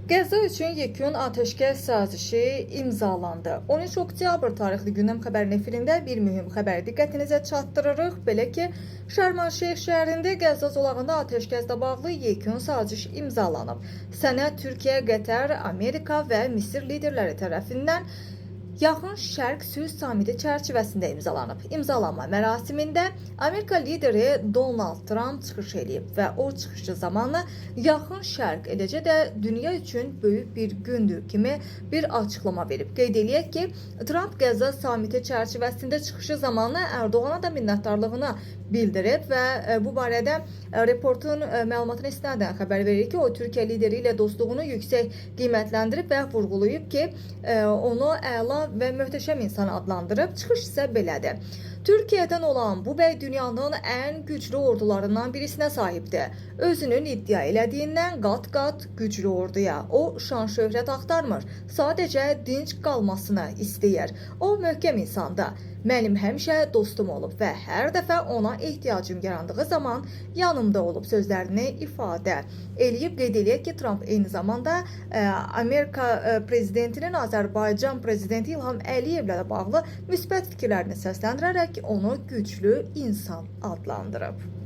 Qəzza üçün yekun atəşkəs sazişi imzalandı. 13 oktyabr tarixli gündəm xəbər nefrində bir mühüm xəbəri diqqətinizə çatdırırıq. Belə ki, Şərm-el-Şeyx şəhərində Qəzza zolağında atəşkəslə bağlı yekun saziş imzalanıb. Sənəd Türkiyə, Qətər, Amerika və Misir liderləri tərəfindən Yaxın Şərq sülh samiti çərçivəsində imzalanıb. İmzalanma mərasimində Amerika lideri Donald Trump çıxış edib və o çıxışı zamanı Yaxın Şərq, eləcə də dünya üçün böyük bir gündür kimi bir açıqlama verib. Qeyd eləyək ki, Trump Qəzza samiti çərçivəsində çıxışı zamanı Ərdoğana da minnətdarlığını bildirib və bu barədə reportun məlumatına istinadən xəbər verir ki, o Türkiyə lideri ilə dostluğunu yüksək qiymətləndirib və vurğulayıb ki, onu əla və möhtəşəm insan adlandırıb. Çıxış isə belədir. Türkiyədən olan bu bəy dünyanın ən güclü ordularından birisinə sahibdir. Özünün iddia elədiyindən qat-qat güclü orduya o şan-şöhrət axtarmır. Sadəcə dinc qalmasını istəyir. O möhkəm insandır. Mənim həmişə dostum olub və hər dəfə ona ehtiyacım yarandığı zaman yanımda olub sözlərini ifadə eləyib. Qeyd eləyək ki, Trump eyni zamanda Amerika prezidentinin Azərbaycan prezidenti İlham Əliyevlə də bağlı müsbət fikirlərini səsləndirərək onu güclü insan adlandırıb.